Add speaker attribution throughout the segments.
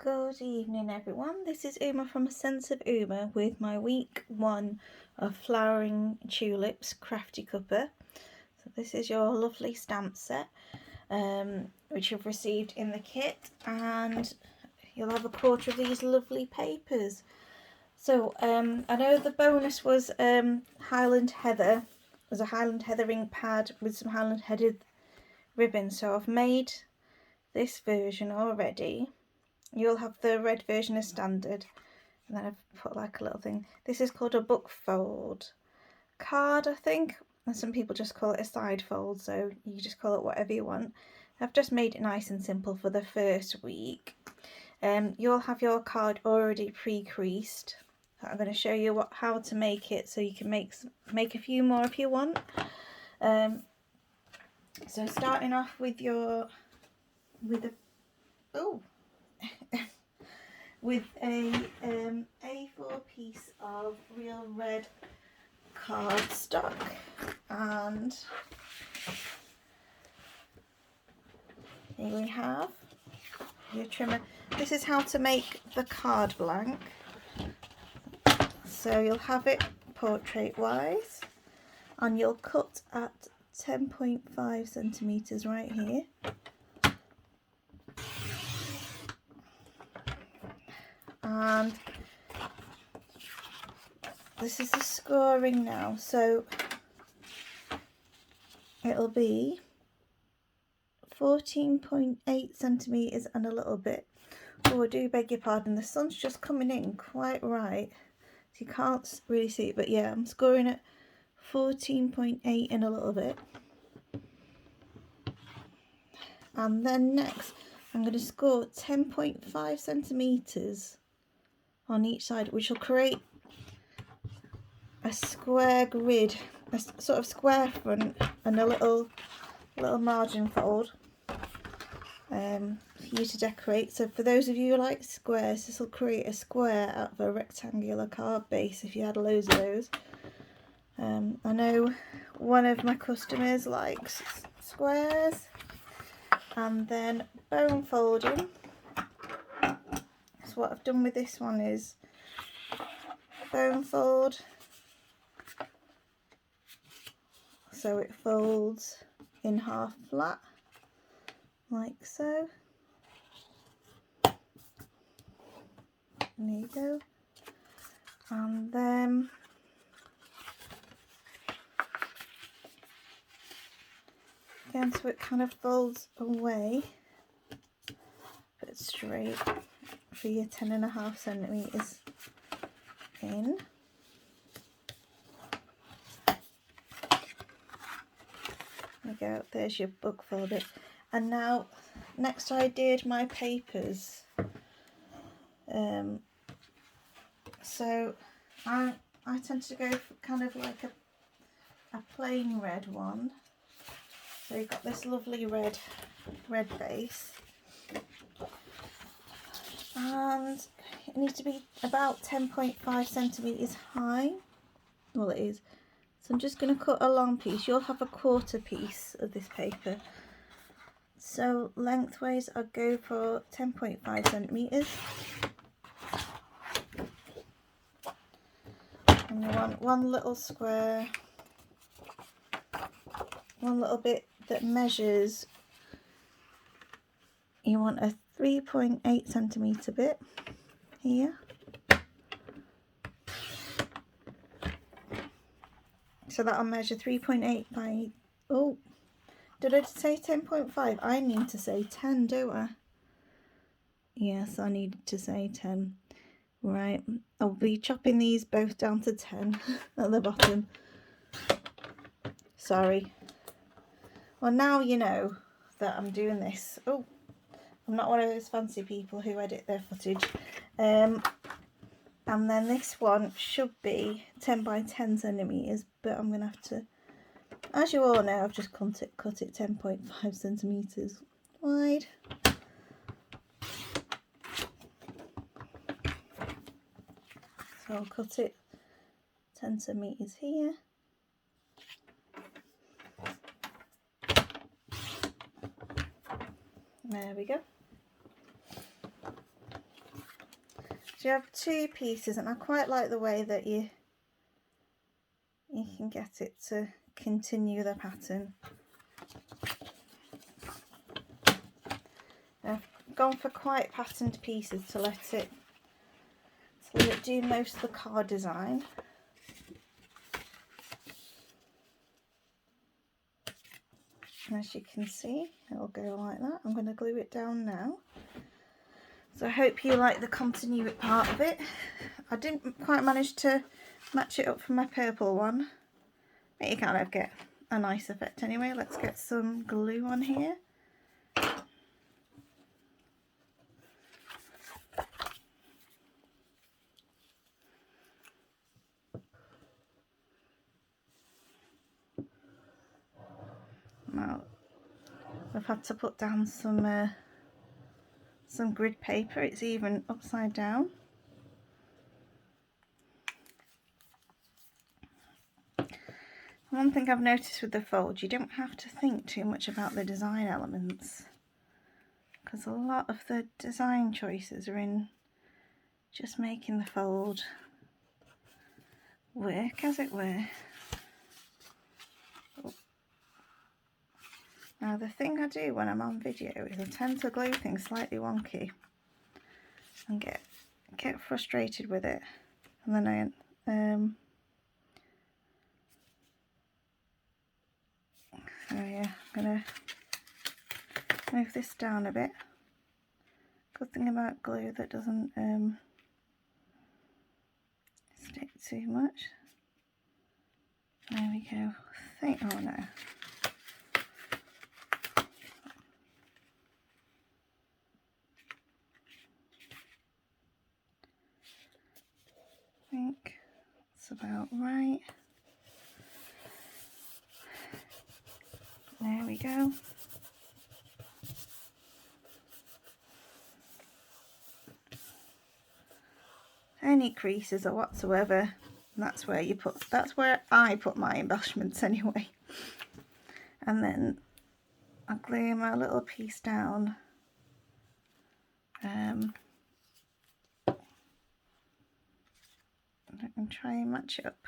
Speaker 1: Good evening everyone, this is Uma from A Sense of Uma with my week 1 of flowering tulips, Crafty Cuppa. So this is your lovely stamp set which you've received in the kit, and you'll have a quarter of these lovely papers. So I know the bonus was Highland Heather. There's a Highland Heather ink pad with some Highland Heather ribbon, so I've made this version already. You'll have the red version as standard, and then I've put like a little thing. This is called a book fold card, I think, and some people just call it a side fold, so you just call it whatever you want. I've just made it nice and simple for the first week. You'll have your card already pre-creased. I'm going to show you how to make it, so you can make a few more if you want. So starting off with a A4 piece of real red cardstock, and here we have your trimmer. This is how to make the card blank. So you'll have it portrait wise, and you'll cut at 10.5 centimeters right here. And this is the scoring now, so it'll be 14.8 centimeters and a little bit. Oh, I do beg your pardon, the sun's just coming in quite right, so you can't really see it, but yeah, I'm scoring at 14.8 and a little bit. And then next I'm going to score 10.5 centimeters on each side, which will create a square grid, a sort of square front and a little margin fold for you to decorate. So for those of you who like squares, this will create a square out of a rectangular card base if you had loads of those. I know one of my customers likes squares. And then bone folding. So what I've done with this one is bone fold, so it folds in half flat like so. And there you go. And then again, so it kind of folds away, but straight for your 10.5 centimeters in. There you go, there's your book folded. And now, next I did my papers. So I tend to go for kind of like a plain red one. So you've got this lovely red base, and it needs to be about 10.5 centimeters high. Well, it is. So I'm just going to cut a long piece. You'll have a quarter piece of this paper. So lengthways I'll go for 10.5 centimeters. And you want one little square, one little bit that measures. You want a 3.8 centimeter bit here. So that'll measure 3.8 by, oh, did I say 10.5? I need to say 10, don't I? Yes, I needed to say 10. Right, I'll be chopping these both down to 10 at the bottom. Sorry. Well, now you know that I'm doing this. Oh, I'm not one of those fancy people who edit their footage. And then this one should be 10 by 10 centimeters, but I'm going to have to, as you all know, I've just cut it 10.5 centimeters wide. So I'll cut it 10 centimeters here. There we go. you have two pieces, and I quite like the way that you can get it to continue the pattern. I've gone for quite patterned pieces to let it do most of the card design. And as you can see, it'll go like that. I'm going to glue it down now. So I hope you like the continuity part of it. I didn't quite manage to match it up for my purple one, but you kind of get a nice effect anyway. Let's get some glue on here. Now, I've had to put down some grid paper. It's even upside down. One thing I've noticed with the fold, you don't have to think too much about the design elements, because a lot of the design choices are in just making the fold work, as it were. Now the thing I do when I'm on video is I tend to glue things slightly wonky and get frustrated with it, and then so yeah, I'm gonna move this down a bit. Good thing about glue that doesn't stick too much. There we go. Oh no. I think that's about right. There we go. Any creases or whatsoever, that's where I put my embellishments anyway. And then I'll glue my little piece down. And try and match it up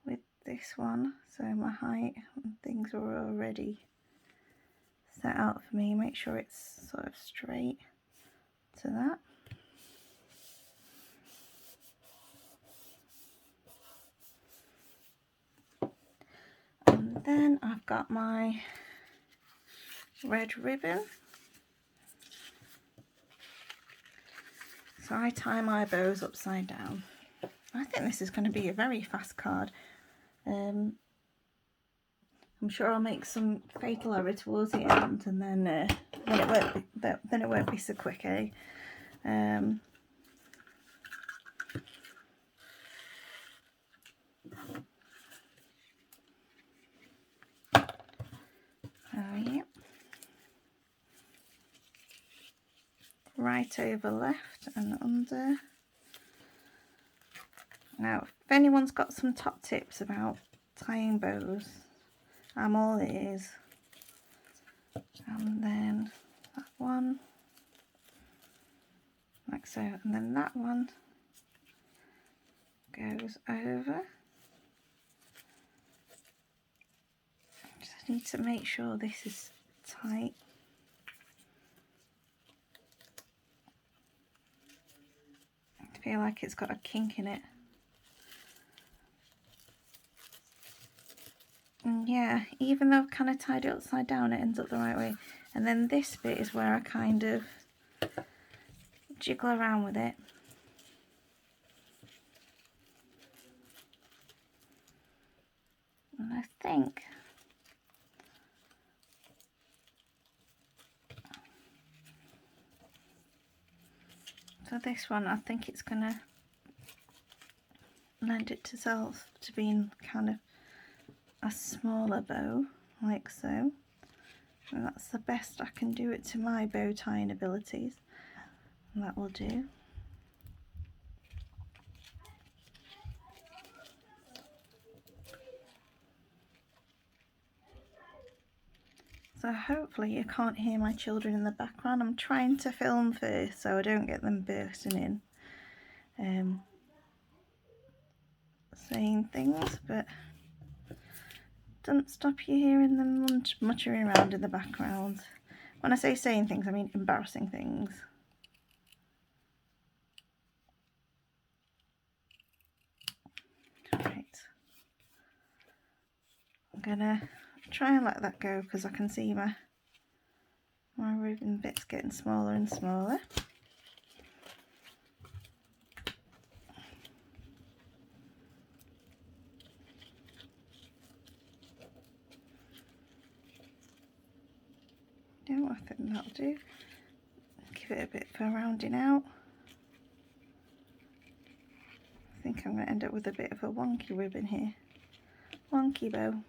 Speaker 1: with this one, so my height and things are already set out for me. Make sure it's sort of straight to that. And then I've got my red ribbon. So I tie my bows upside down. I think this is going to be a very fast card. I'm sure I'll make some fatal error towards the end, and then it won't be so quick, eh? Oh yeah. Right over left and under. Now, if anyone's got some top tips about tying bows, I'm all ears. And then that one, like so, and then that one goes over. Just need to make sure this is tight. I feel like it's got a kink in it. And yeah, even though I've kind of tied it upside down, it ends up the right way. And then this bit is where I kind of jiggle around with it. And I think for this one, I think it's gonna lend itself to being kind of a smaller bow, like so. And that's the best I can do it to my bow tying abilities, and that will do. So hopefully you can't hear my children in the background. I'm trying to film first so I don't get them bursting in. saying things, but don't stop you hearing them muttering around in the background. When I say saying things, I mean embarrassing things. Right. I'm gonna try and let that go because I can see my ribbon bits getting smaller and smaller. No, I think that'll do. Give it a bit for rounding out. I think I'm going to end up with a bit of a wonky ribbon here. Wonky bow.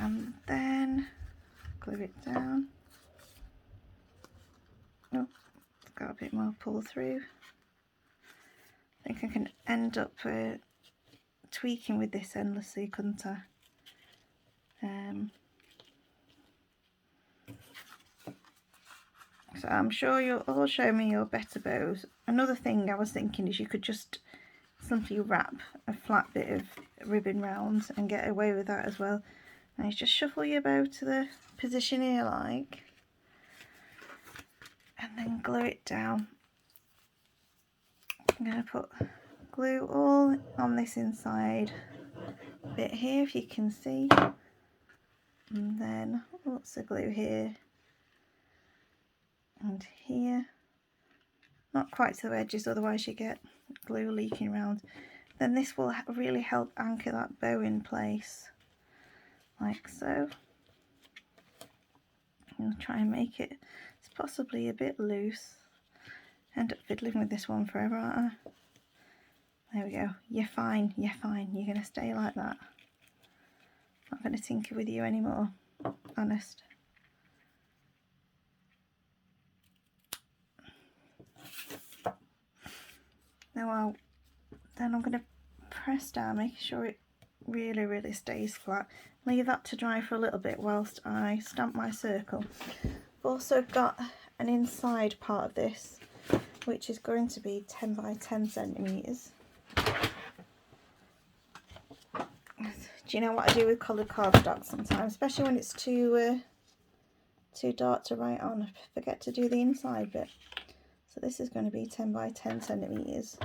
Speaker 1: And then glue it down. Oh, it's got a bit more pull through. I think I can end up tweaking with this endlessly, couldn't I? So I'm sure you'll all show me your better bows. Another thing I was thinking is you could just simply wrap a flat bit of ribbon round and get away with that as well. And you just shuffle your bow to the position here like, and then glue it down. I'm going to put glue all on this inside bit here if you can see, and then lots of glue here and here, not quite to the edges otherwise you get glue leaking around. Then this will really help anchor that bow in place like so. I'll try and make it possibly a bit loose. End up fiddling with this one forever, aren't I? There we go. You're fine, you're fine. You're going to stay like that. Not going to tinker with you anymore. Honest. Now then I'm going to press down, making sure it really stays flat. Leave that to dry for a little bit whilst I stamp my circle. I've also got an inside part of this which is going to be 10 by 10 centimetres. Do you know what I do with coloured cardstock sometimes, especially when it's too dark to write on? I forget to do the inside bit. So this is going to be 10 by 10 centimetres.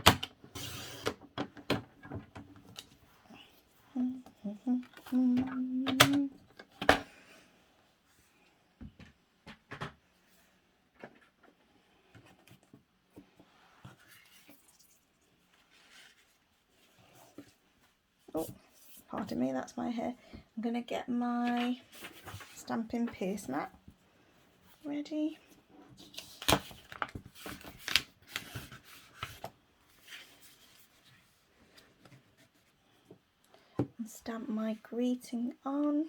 Speaker 1: Oh, pardon me, that's my hair. I'm going to get my stamping paste mat ready. And stamp my greeting on.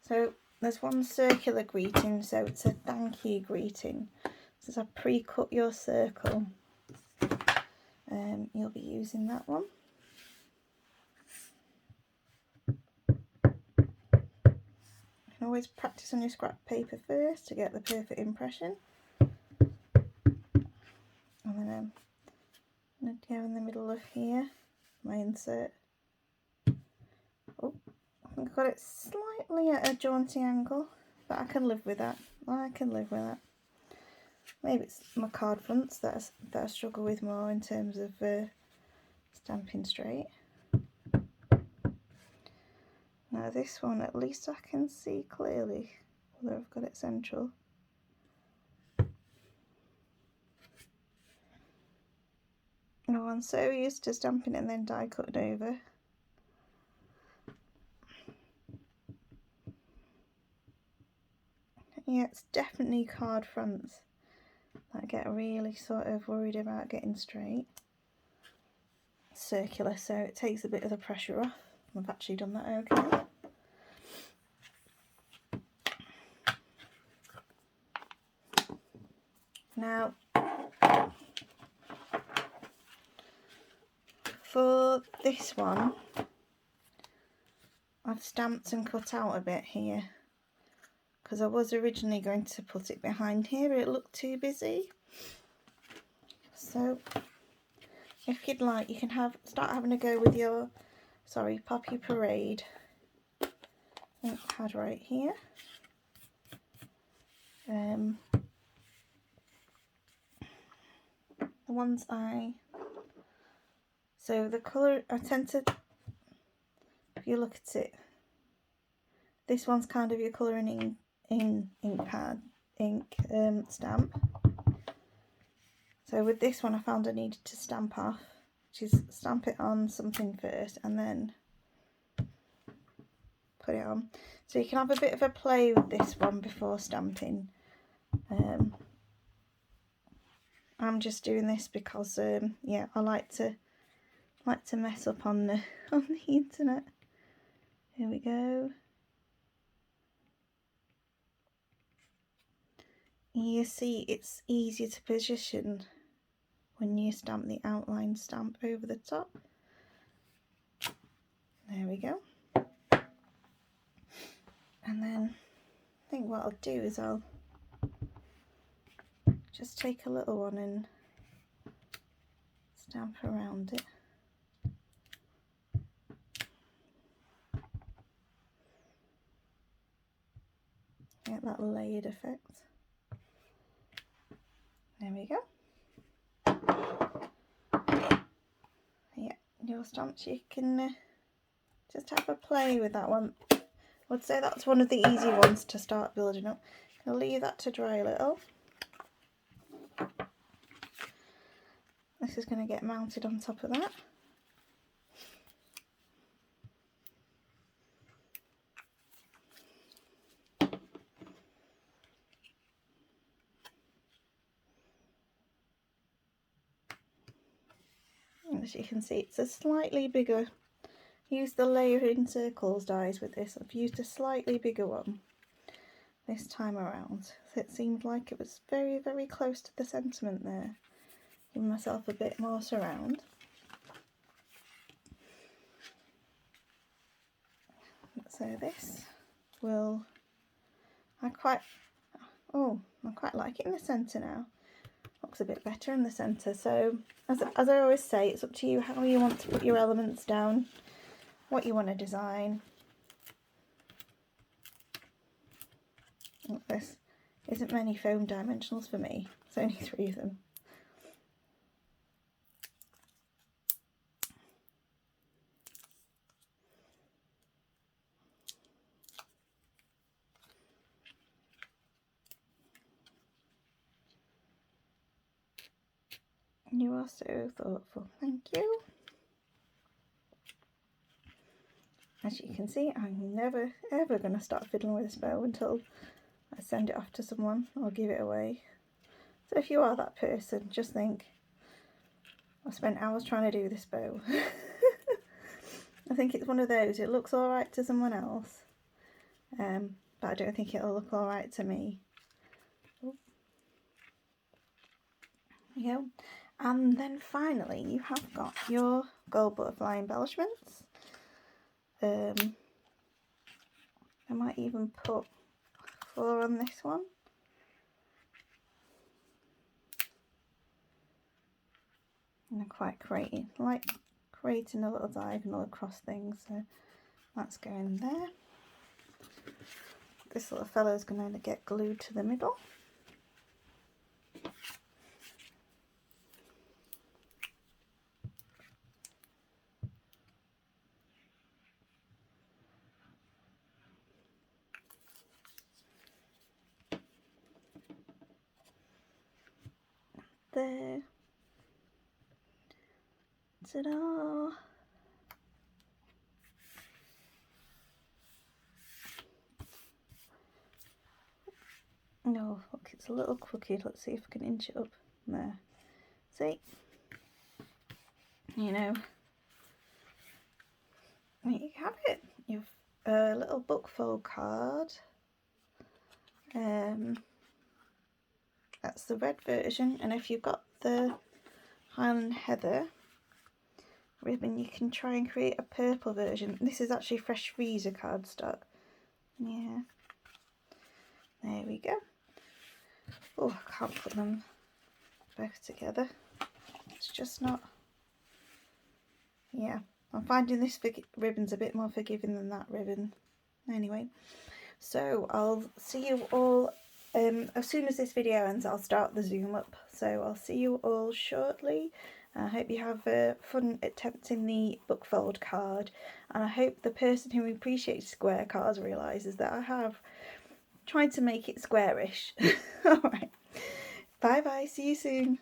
Speaker 1: So there's one circular greeting, so it's a thank you greeting. So as I pre-cut your circle, you'll be using that one. You can always practice on your scrap paper first to get the perfect impression. And then I'm going to go in the middle of here, my insert. Oh, I think I've got it slightly at a jaunty angle, but I can live with that. I can live with that. Maybe it's my card fronts that I struggle with more in terms of stamping straight. Now this one, at least I can see clearly whether I've got it central. Oh, I'm so used to stamping it and then die cutting over. Yeah, it's definitely card fronts that I get really sort of worried about getting straight. Circular, so it takes a bit of the pressure off. I've actually done that okay. Now, for this one, I've stamped and cut out a bit here because I was originally going to put it behind here, but it looked too busy. So if you'd like, you can start having a go with your Poppy Parade that I had right here. The ones so the colour I tend to, if you look at it, this one's kind of your colouring ink stamp. So with this one I found I needed to stamp off, which is stamp it on something first and then put it on. So you can have a bit of a play with this one before stamping. I'm just doing this because yeah, I like to mess up on the internet. Here we go. You see, it's easier to position when you stamp the outline stamp over the top. There we go. And then I think what I'll do is I'll just take a little one and stamp around it. Get that layered effect. There we go. Yeah, your stamps, you can just have a play with that one. I would say that's one of the easy ones to start building up. I'll leave that to dry a little. This is going to get mounted on top of that. And as you can see, it's a slightly bigger. Use the layering circles dies with this. I've used a slightly bigger one this time around. So it seemed like it was very, very close to the sentiment there. Giving myself a bit more surround. So this will, I'm quite like it in the centre now. Looks a bit better in the centre. So as I always say, it's up to you how you want to put your elements down, what you want to design. Look, this isn't many foam dimensionals for me. It's only 3 of them. You are so thoughtful, thank you. As you can see, I'm never ever going to start fiddling with this bow until I send it off to someone or give it away. So if you are that person, just think, I spent hours trying to do this bow. I think it's one of those, it looks alright to someone else, but I don't think it'll look alright to me. Oh. There you go. And then finally you have got your gold butterfly embellishments. I might even put 4 on this one. And I'm quite creating a little diagonal across things, so that's going there. This little fellow is going to get glued to the middle. There. Ta-da! No, look, it's a little crooked. Let's see if I can inch it up. There. See? You know. There you have it. You've a little bookfold card. That's the red version, and if you've got the Highland Heather ribbon, you can try and create a purple version. This is actually fresh freezer cardstock. Yeah. There we go. Oh, I can't put them both together. It's just not, yeah, I'm finding this ribbon's a bit more forgiving than that ribbon. Anyway, so I'll see you all, as soon as this video ends I'll start the zoom up, so I'll see you all shortly. I hope you have fun attempting the bookfold card, and I hope the person who appreciates square cards realises that I have tried to make it squarish. Alright, bye bye, see you soon.